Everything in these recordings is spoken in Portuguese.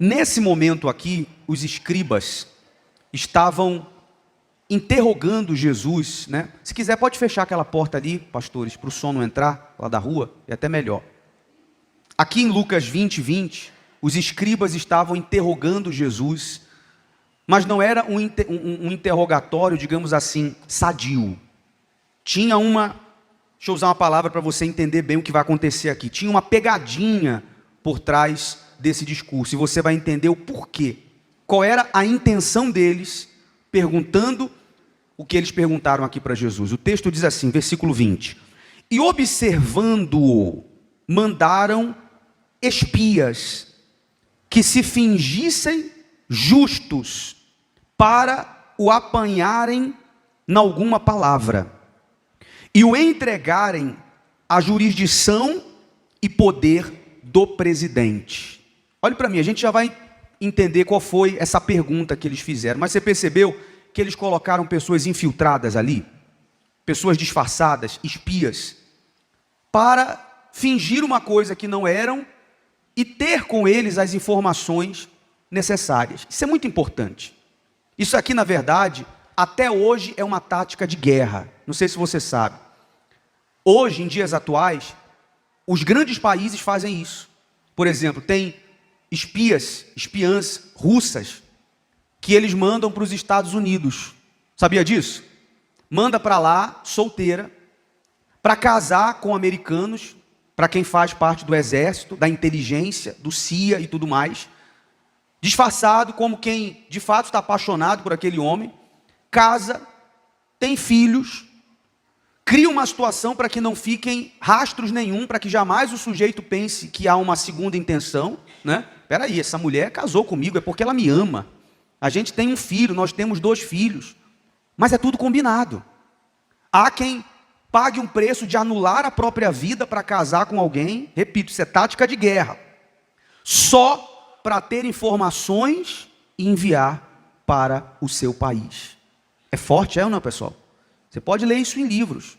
Nesse momento aqui, os escribas estavam interrogando Jesus, né? Se quiser pode fechar aquela porta ali, pastores, para o som não entrar lá da rua, é até melhor. Aqui em Lucas 20, os escribas estavam interrogando Jesus, mas não era um interrogatório, digamos assim, sadio. Tinha uma, deixa eu usar uma palavra para você entender bem o que vai acontecer aqui. Tinha uma pegadinha por trás desse discurso, e você vai entender o porquê. Qual era a intenção deles, perguntando o que eles perguntaram aqui para Jesus. O texto diz assim, versículo 20. E observando-o, mandaram espias que se fingissem justos para o apanharem em alguma palavra e o entregarem à jurisdição e poder do presidente. Olhe para mim, a gente já vai entender qual foi essa pergunta que eles fizeram, mas você percebeu que eles colocaram pessoas infiltradas ali, pessoas disfarçadas, espias, para fingir uma coisa que não eram e ter com eles as informações necessárias. Isso é muito importante. Isso aqui, na verdade, até hoje é uma tática de guerra. Não sei se você sabe. Hoje, em dias atuais, os grandes países fazem isso. Por exemplo, tem espiãs russas que eles mandam para os Estados Unidos. Sabia disso? Manda para lá, solteira, para casar com americanos, para quem faz parte do exército, da inteligência, do CIA e tudo mais, disfarçado como quem de fato está apaixonado por aquele homem, casa, tem filhos, cria uma situação para que não fiquem rastros nenhum, para que jamais o sujeito pense que há uma segunda intenção, né? Peraí, essa mulher casou comigo, é porque ela me ama. A gente tem um filho, nós temos 2 filhos, mas é tudo combinado. Há quem pague um preço de anular a própria vida para casar com alguém, repito, isso é tática de guerra, só para ter informações e enviar para o seu país. É forte, é ou não, pessoal? Você pode ler isso em livros.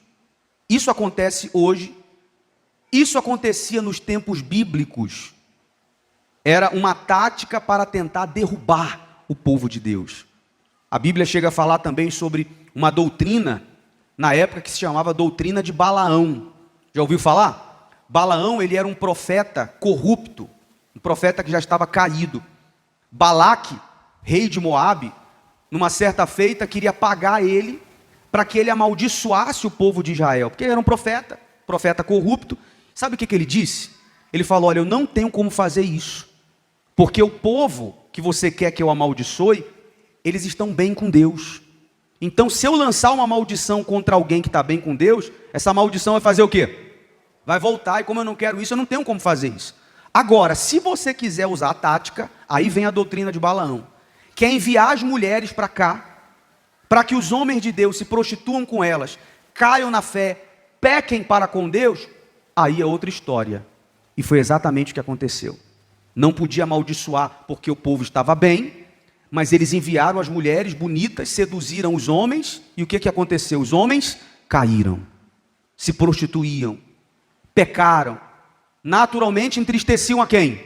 Isso acontece hoje, isso acontecia nos tempos bíblicos. Era uma tática para tentar derrubar o povo de Deus. A Bíblia chega a falar também sobre uma doutrina, na época que se chamava doutrina de Balaão. Já ouviu falar? Balaão, ele era um profeta corrupto, um profeta que já estava caído. Balaque, rei de Moabe, numa certa feita, queria pagar ele para que ele amaldiçoasse o povo de Israel, porque ele era um profeta corrupto. Sabe o que ele disse? Ele falou, olha, eu não tenho como fazer isso, porque o povo que você quer que eu amaldiçoe, eles estão bem com Deus. Então, se eu lançar uma maldição contra alguém que está bem com Deus, essa maldição vai fazer o quê? Vai voltar, e como eu não quero isso, eu não tenho como fazer isso. Agora, se você quiser usar a tática, aí vem a doutrina de Balaão, que é enviar as mulheres para cá, para que os homens de Deus se prostituam com elas, caiam na fé, pequem para com Deus, aí é outra história. E foi exatamente o que aconteceu. Não podia amaldiçoar porque o povo estava bem, mas eles enviaram as mulheres bonitas, seduziram os homens, e o que aconteceu? Os homens caíram, se prostituíam, pecaram, naturalmente entristeciam a quem?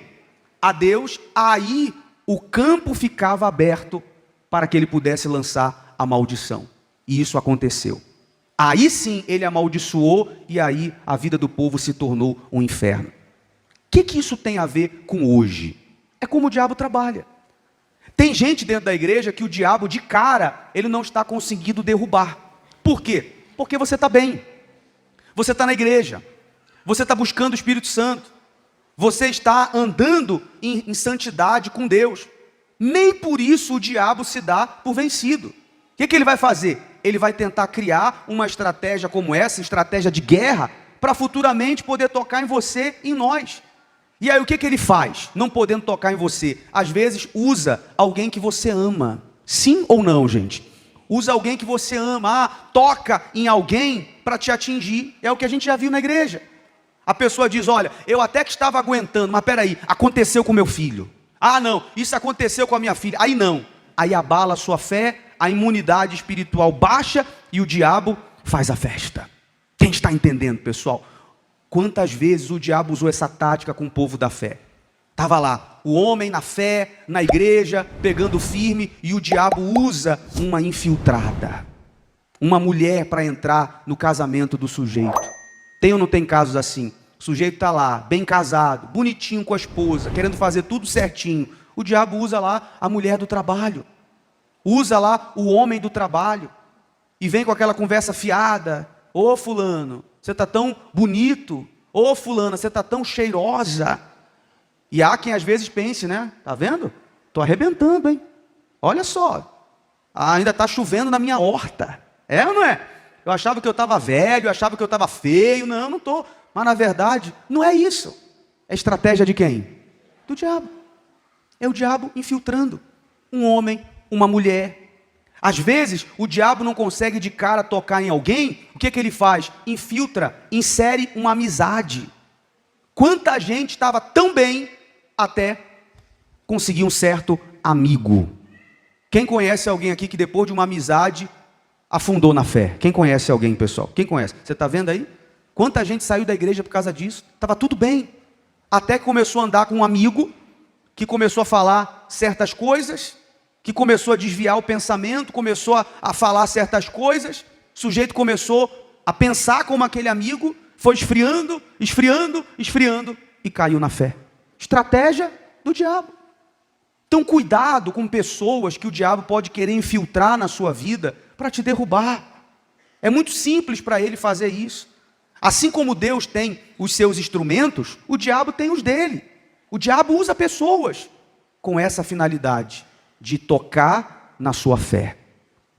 A Deus. Aí o campo ficava aberto para que ele pudesse lançar a maldição, e isso aconteceu. Aí sim ele amaldiçoou, e aí a vida do povo se tornou um inferno. O que isso tem a ver com hoje? É como o diabo trabalha. Tem gente dentro da igreja que o diabo, de cara, ele não está conseguindo derrubar. Por quê? Porque você está bem. Você está na igreja. Você está buscando o Espírito Santo. Você está andando em santidade com Deus. Nem por isso o diabo se dá por vencido. O que ele vai fazer? Ele vai tentar criar uma estratégia como essa, estratégia de guerra, para futuramente poder tocar em você e em nós. E aí o que ele faz? Não podendo tocar em você, às vezes usa alguém que você ama. Sim ou não, gente? Usa alguém que você ama, toca em alguém para te atingir. É o que a gente já viu na igreja. A pessoa diz, olha, eu até que estava aguentando, mas peraí, aconteceu com meu filho. Ah não, isso aconteceu com a minha filha. Aí não, aí abala a sua fé, a imunidade espiritual baixa e o diabo faz a festa. Quem está entendendo, pessoal? Quantas vezes o diabo usou essa tática com o povo da fé? Estava lá, o homem na fé, na igreja, pegando firme, e o diabo usa uma infiltrada, uma mulher para entrar no casamento do sujeito. Tem ou não tem casos assim? O sujeito está lá, bem casado, bonitinho com a esposa, querendo fazer tudo certinho. O diabo usa lá a mulher do trabalho, usa lá o homem do trabalho, e vem com aquela conversa fiada. Ô fulano, você está tão bonito. Ô fulana, você está tão cheirosa. E há quem às vezes pense, né? Tá vendo? Estou arrebentando, hein? Olha só, ainda está chovendo na minha horta. É ou não é? Eu achava que eu estava velho, eu achava que eu estava feio. Não, não estou. Mas na verdade, não é isso. É estratégia de quem? Do diabo. É o diabo infiltrando um homem, uma mulher. Às vezes, o diabo não consegue de cara tocar em alguém. O que ele faz? Infiltra, insere uma amizade. Quanta gente estava tão bem até conseguir um certo amigo. Quem conhece alguém aqui que depois de uma amizade afundou na fé? Quem conhece alguém, pessoal? Quem conhece? Você está vendo aí? Quanta gente saiu da igreja por causa disso? Estava tudo bem. Até que começou a andar com um amigo, que começou a falar certas coisas, que começou a desviar o pensamento, começou a falar certas coisas, o sujeito começou a pensar como aquele amigo, foi esfriando, esfriando, esfriando, e caiu na fé. Estratégia do diabo. Então cuidado com pessoas que o diabo pode querer infiltrar na sua vida para te derrubar. É muito simples para ele fazer isso. Assim como Deus tem os seus instrumentos, o diabo tem os dele. O diabo usa pessoas com essa finalidade de tocar na sua fé.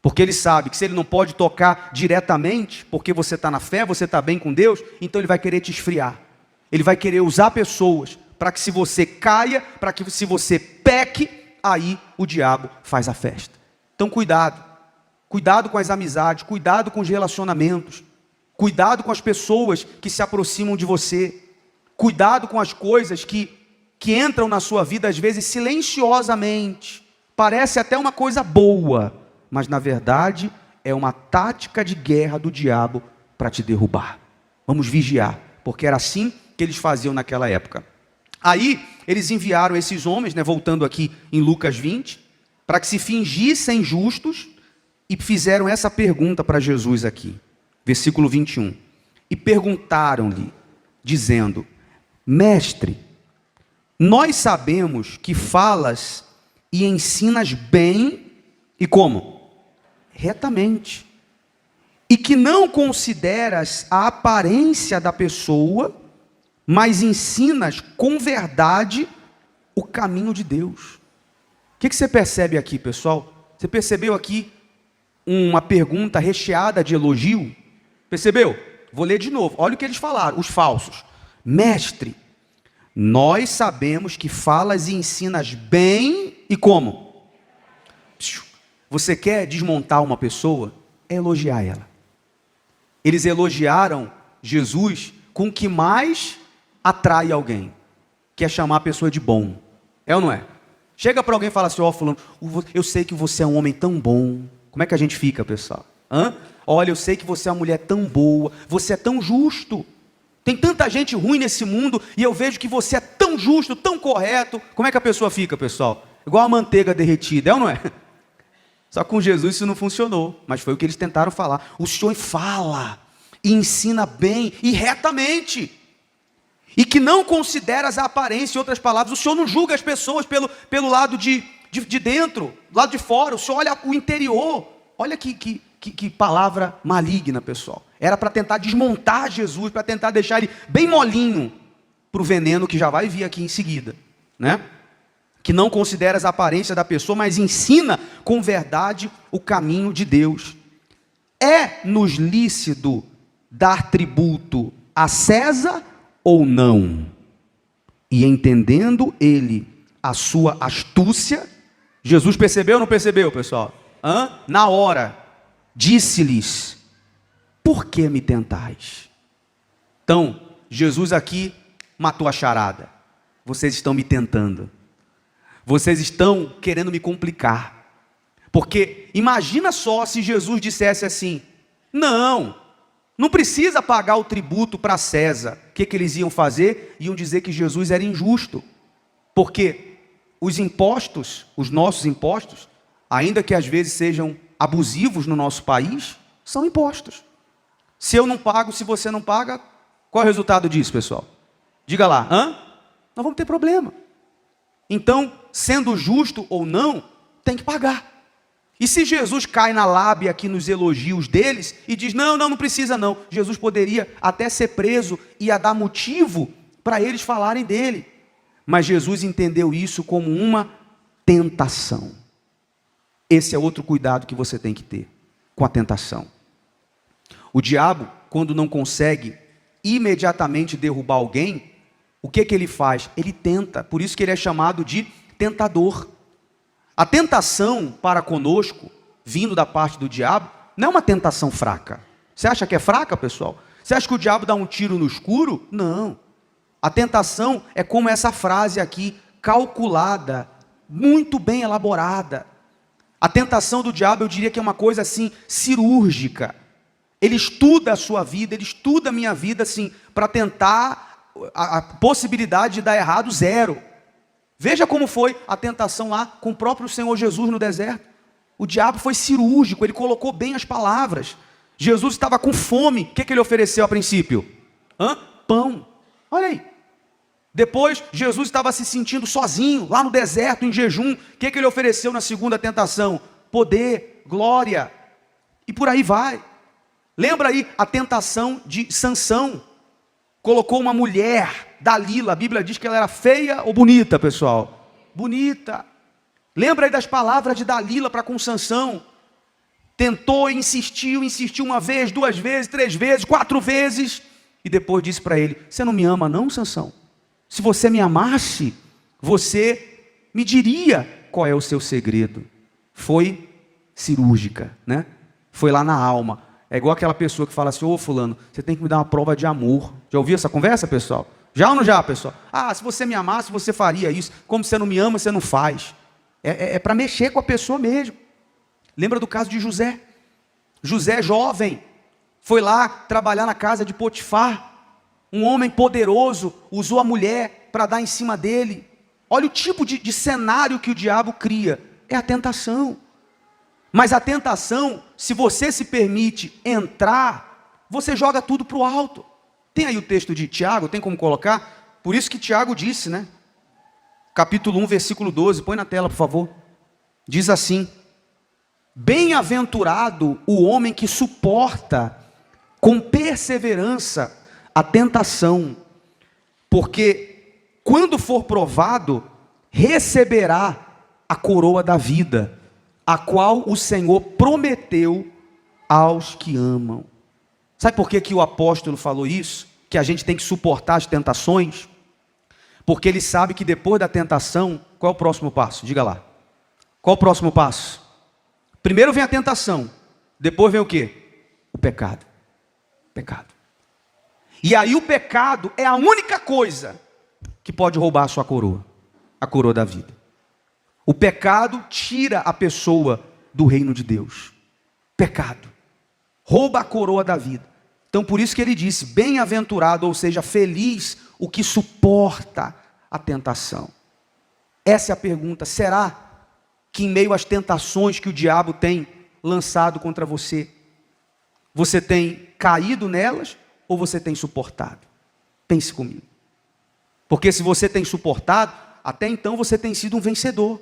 Porque ele sabe que se ele não pode tocar diretamente, porque você está na fé, você está bem com Deus, então ele vai querer te esfriar. Ele vai querer usar pessoas para que se você caia, para que se você peque, aí o diabo faz a festa. Então cuidado. Cuidado com as amizades, cuidado com os relacionamentos. Cuidado com as pessoas que se aproximam de você. Cuidado com as coisas que entram na sua vida, às vezes silenciosamente. Parece até uma coisa boa, mas na verdade é uma tática de guerra do diabo para te derrubar. Vamos vigiar, porque era assim que eles faziam naquela época. Aí eles enviaram esses homens, voltando aqui em Lucas 20, para que se fingissem justos, e fizeram essa pergunta para Jesus aqui, versículo 21. E perguntaram-lhe, dizendo: Mestre, nós sabemos que falas e ensinas bem, e como? Retamente. E que não consideras a aparência da pessoa, mas ensinas com verdade o caminho de Deus. O que você percebe aqui, pessoal? Você percebeu aqui uma pergunta recheada de elogio? Percebeu? Vou ler de novo. Olha o que eles falaram, os falsos. Mestre, nós sabemos que falas e ensinas bem, e como? Você quer desmontar uma pessoa? É elogiar ela. Eles elogiaram Jesus com o que mais atrai alguém, que é chamar a pessoa de bom. É ou não é? Chega para alguém e fala assim: ó, fulano, eu sei que você é um homem tão bom. Como é que a gente fica, pessoal? Olha, eu sei que você é uma mulher tão boa, você é tão justo. Tem tanta gente ruim nesse mundo e eu vejo que você é tão justo, tão correto. Como é que a pessoa fica, pessoal? Igual a manteiga derretida, é ou não é? Só que com Jesus isso não funcionou, mas foi o que eles tentaram falar. O Senhor fala e ensina bem e retamente, e que não consideras a aparência. Em outras palavras, o Senhor não julga as pessoas pelo lado de dentro, do lado de fora. O Senhor olha o interior. Olha que palavra maligna, pessoal. Era para tentar desmontar Jesus, para tentar deixar ele bem molinho para o veneno que já vai vir aqui em seguida, né? Que não consideras a aparência da pessoa, mas ensina com verdade o caminho de Deus. É-nos lícito dar tributo a César ou não? E entendendo ele a sua astúcia, Jesus percebeu ou não percebeu, pessoal? Na hora, disse-lhes: por que me tentais? Então, Jesus aqui matou a charada. Vocês estão me tentando. Vocês estão querendo me complicar. Porque imagina só se Jesus dissesse assim: não precisa pagar o tributo para César. O que eles iam fazer? Iam dizer que Jesus era injusto. Porque os impostos, os nossos impostos, ainda que às vezes sejam abusivos no nosso país, são impostos. Se eu não pago, se você não paga, qual é o resultado disso, pessoal? Diga lá, nós vamos ter problema. Então, sendo justo ou não, tem que pagar. E se Jesus cai na lábia aqui nos elogios deles e diz, não precisa não, Jesus poderia até ser preso e ia dar motivo para eles falarem dele. Mas Jesus entendeu isso como uma tentação. Esse é outro cuidado que você tem que ter com a tentação. O diabo, quando não consegue imediatamente derrubar alguém, o que ele faz? Ele tenta, por isso que ele é chamado de tentador. A tentação para conosco, vindo da parte do diabo, não é uma tentação fraca. Você acha que é fraca, pessoal? Você acha que o diabo dá um tiro no escuro? Não. A tentação é como essa frase aqui, calculada, muito bem elaborada. A tentação do diabo, eu diria que é uma coisa assim, cirúrgica. Ele estuda a sua vida, ele estuda a minha vida, assim, para tentar a possibilidade de dar errado zero. Veja como foi a tentação lá com o próprio Senhor Jesus no deserto. O diabo foi cirúrgico, ele colocou bem as palavras. Jesus estava com fome, o que ele ofereceu a princípio? Pão. Olha aí. Depois, Jesus estava se sentindo sozinho, lá no deserto, em jejum. O que ele ofereceu na segunda tentação? Poder, glória, e por aí vai. Lembra aí a tentação de Sansão? Colocou uma mulher, Dalila, a Bíblia diz que ela era feia ou bonita, pessoal? Bonita. Lembra aí das palavras de Dalila para com Sansão? Tentou, insistiu uma vez, 2 vezes, 3 vezes, 4 vezes, e depois disse para ele, você não me ama não, Sansão? Se você me amasse, você me diria qual é o seu segredo. Foi cirúrgica, né? Foi lá na alma. É igual aquela pessoa que fala assim, ô fulano, você tem que me dar uma prova de amor. Já ouviu essa conversa, pessoal? Já ou não já, pessoal? Se você me amasse, você faria isso. Como você não me ama, você não faz. É para mexer com a pessoa mesmo. Lembra do caso de José? José, jovem, foi lá trabalhar na casa de Potifar. Um homem poderoso usou a mulher para dar em cima dele. Olha o tipo de cenário que o diabo cria. É a tentação. Mas a tentação, se você se permite entrar, você joga tudo para o alto. Tem aí o texto de Tiago, tem como colocar? Por isso que Tiago disse, né? Capítulo 1, versículo 12, põe na tela, por favor. Diz assim, bem-aventurado o homem que suporta com perseverança a tentação, porque quando for provado, receberá a coroa da vida, a qual o Senhor prometeu aos que amam. Sabe por que o apóstolo falou isso? Que a gente tem que suportar as tentações? Porque ele sabe que depois da tentação, qual é o próximo passo? Diga lá. Qual o próximo passo? Primeiro vem a tentação, depois vem o quê? O pecado. Pecado. E aí o pecado é a única coisa que pode roubar a sua coroa, a coroa da vida. O pecado tira a pessoa do reino de Deus. Pecado. Rouba a coroa da vida. Então por isso que ele disse, bem-aventurado, ou seja, feliz o que suporta a tentação. Essa é a pergunta, será que em meio às tentações que o diabo tem lançado contra você, você tem caído nelas ou você tem suportado? Pense comigo. Porque se você tem suportado, até então você tem sido um vencedor.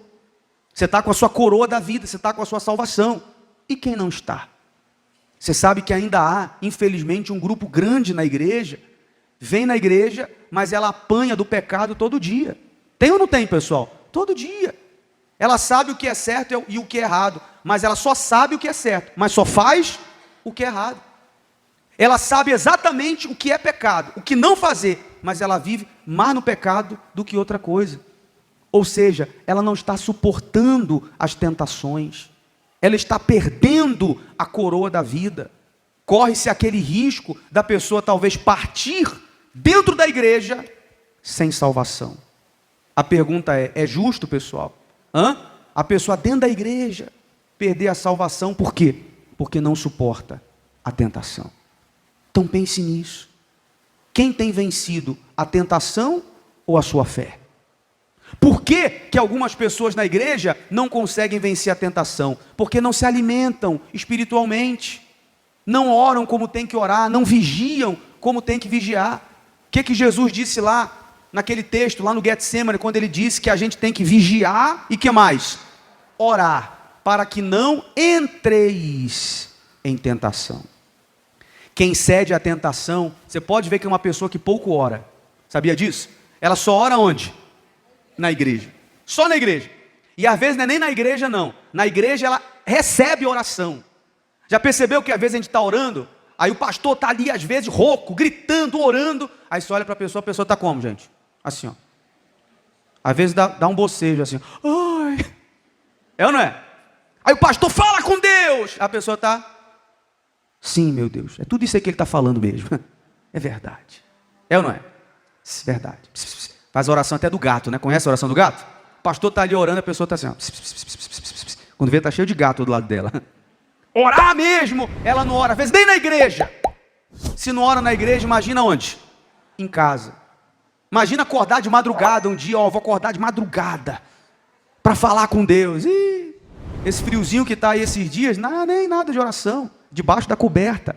Você está com a sua coroa da vida, você está com a sua salvação. E quem não está? Você sabe que ainda há, infelizmente, um grupo grande na igreja, vem na igreja, mas ela apanha do pecado todo dia. Tem ou não tem, pessoal? Todo dia. Ela sabe o que é certo e o que é errado, mas ela só sabe o que é certo, mas só faz o que é errado. Ela sabe exatamente o que é pecado, o que não fazer, mas ela vive mais no pecado do que outra coisa. Ou seja, ela não está suportando as tentações, ela está perdendo a coroa da vida. Corre-se aquele risco da pessoa talvez partir dentro da igreja sem salvação. A pergunta é justo, pessoal? A pessoa dentro da igreja perder a salvação, por quê? Porque não suporta a tentação. Então pense nisso. Quem tem vencido, a tentação ou a sua fé? Por que que algumas pessoas na igreja não conseguem vencer a tentação? Porque não se alimentam espiritualmente, não oram como tem que orar, não vigiam como tem que vigiar. O que que Jesus disse lá, naquele texto, lá no Getsemane, quando ele disse que a gente tem que vigiar e que mais? Orar, para que não entreis em tentação. Quem cede à tentação, você pode ver que é uma pessoa que pouco ora. Sabia disso? Ela só ora onde? Na igreja. Só na igreja. E às vezes não é nem na igreja não. Na igreja ela recebe oração. Já percebeu que às vezes a gente está orando, aí o pastor está ali às vezes rouco, gritando, orando. Aí você olha para a pessoa está como, gente? Assim, ó. Às vezes dá um bocejo assim. Ai. É ou não é? Aí o pastor fala com Deus. A pessoa está... Sim, meu Deus. É tudo isso aí que ele está falando mesmo. É verdade. É ou não é? Verdade. Faz a oração até do gato, né? Conhece a oração do gato? O pastor está ali orando, a pessoa está assim, ó. Quando vê, está cheio de gato do lado dela. Orar mesmo, ela não ora. Às vezes nem na igreja. Se não ora na igreja, imagina onde? Em casa. Imagina acordar de madrugada um dia, ó, vou acordar de madrugada para falar com Deus. Ih, esse friozinho que está aí esses dias, nem nada de oração, debaixo da coberta.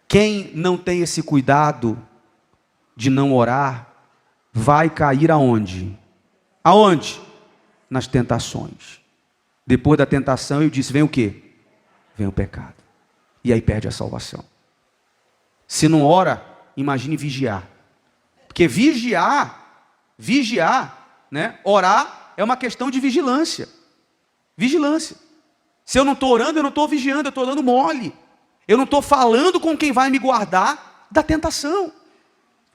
Quem não tem esse cuidado de não orar, vai cair aonde? Aonde? Nas tentações. Depois da tentação, eu disse, vem o quê? Vem o pecado. E aí perde a salvação. Se não ora, imagine vigiar. Porque vigiar, né? Orar é uma questão de vigilância. Vigilância. Se eu não estou orando, eu não estou vigiando, eu estou dando mole. Eu não estou falando com quem vai me guardar da tentação.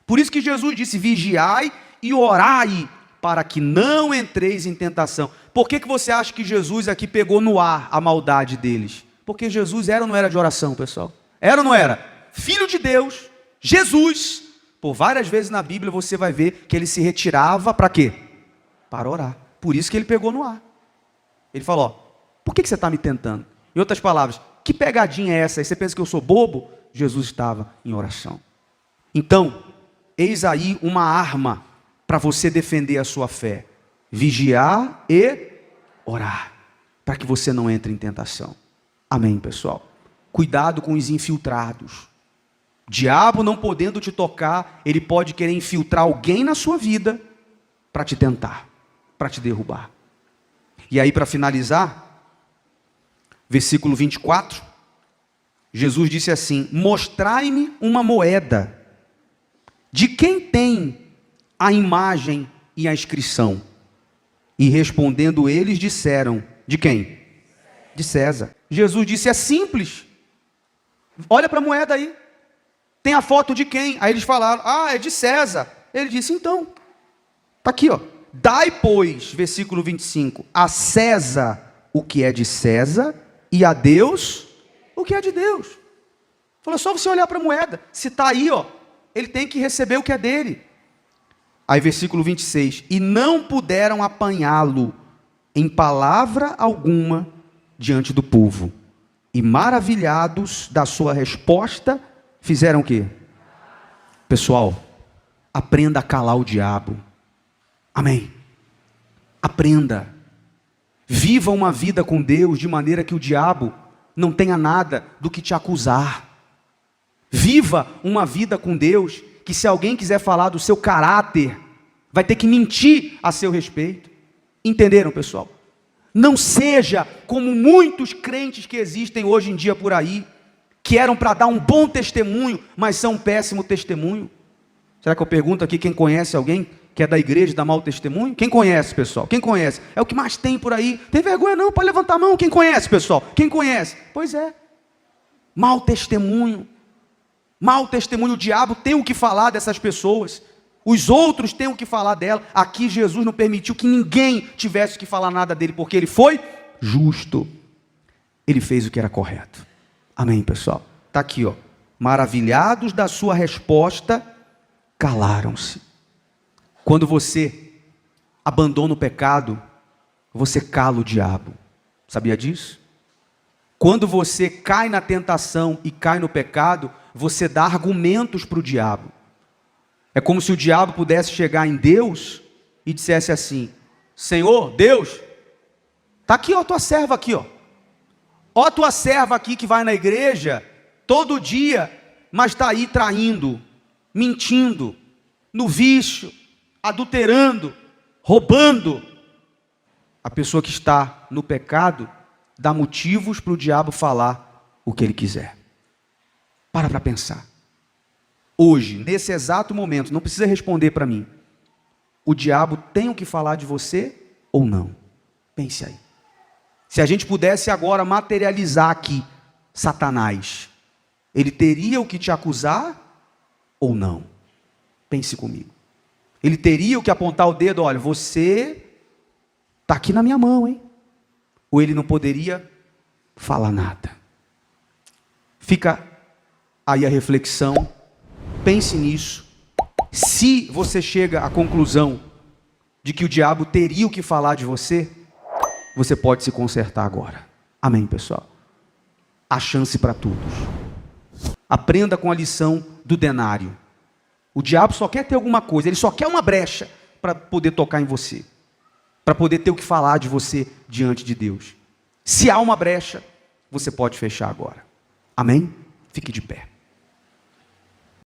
Por isso que Jesus disse, vigiai e orai, para que não entreis em tentação. Por que você acha que Jesus aqui pegou no ar a maldade deles? Porque Jesus era ou não era de oração, pessoal? Era ou não era? Filho de Deus, Jesus. Por várias vezes na Bíblia você vai ver que ele se retirava para quê? Para orar. Por isso que ele pegou no ar. Ele falou, ó, por que você está me tentando? Em outras palavras, que pegadinha é essa aí? Você pensa que eu sou bobo? Jesus estava em oração. Então, eis aí uma arma para você defender a sua fé. Vigiar e orar. Para que você não entre em tentação. Amém, pessoal? Cuidado com os infiltrados. O diabo não podendo te tocar, ele pode querer infiltrar alguém na sua vida para te tentar, para te derrubar. E aí, para finalizar, versículo 24, Jesus disse assim, mostrai-me uma moeda. De quem tem a imagem e a inscrição? E respondendo eles disseram, de quem? De César. Jesus disse, é simples. Olha para a moeda aí. Tem a foto de quem? Aí eles falaram, é de César. Ele disse, então, está aqui, ó. Dai, pois, versículo 25, a César o que é de César e a Deus o que é de Deus. Falou, só você olhar para a moeda. Se está aí, ó, ele tem que receber o que é dele. Aí versículo 26, e não puderam apanhá-lo em palavra alguma diante do povo. E maravilhados da sua resposta, fizeram o quê? Pessoal, aprenda a calar o diabo. Amém. Aprenda. Viva uma vida com Deus de maneira que o diabo não tenha nada do que te acusar. Viva uma vida com Deus que se alguém quiser falar do seu caráter, vai ter que mentir a seu respeito. Entenderam, pessoal? Não seja como muitos crentes que existem hoje em dia por aí, que eram para dar um bom testemunho, mas são um péssimo testemunho. Será que eu pergunto aqui quem conhece alguém que é da igreja e dá mau testemunho? Quem conhece, pessoal? Quem conhece? É o que mais tem por aí. Tem vergonha não? Pode levantar a mão. Quem conhece, pessoal? Quem conhece? Pois é. Mau testemunho. Mau testemunho. O diabo tem o que falar dessas pessoas. Os outros têm o que falar dela. Aqui Jesus não permitiu que ninguém tivesse que falar nada dele, porque ele foi justo. Ele fez o que era correto. Amém, pessoal? Está aqui, ó. Maravilhados da sua resposta, calaram-se. Quando você abandona o pecado, você cala o diabo. Sabia disso? Quando você cai na tentação e cai no pecado, você dá argumentos para o diabo. É como se o diabo pudesse chegar em Deus e dissesse assim: Senhor, Deus, está aqui, ó, a tua serva aqui, ó. Ó a tua serva aqui que vai na igreja todo dia, mas está aí traindo, mentindo, no vício, adulterando, roubando. A pessoa que está no pecado dá motivos para o diabo falar o que ele quiser. Para pensar. Hoje, nesse exato momento, não precisa responder para mim. O diabo tem o que falar de você ou não? Pense aí. Se a gente pudesse agora materializar aqui Satanás, ele teria o que te acusar ou não? Pense comigo. Ele teria o que apontar o dedo: olha, você está aqui na minha mão, hein? Ou ele não poderia falar nada? Fica aí a reflexão, pense nisso. Se você chega à conclusão de que o diabo teria o que falar de você, você pode se consertar agora. Amém, pessoal? Há chance para todos. Aprenda com a lição do denário. O diabo só quer ter alguma coisa, ele só quer uma brecha para poder tocar em você, para poder ter o que falar de você diante de Deus. Se há uma brecha, você pode fechar agora. Amém? Fique de pé.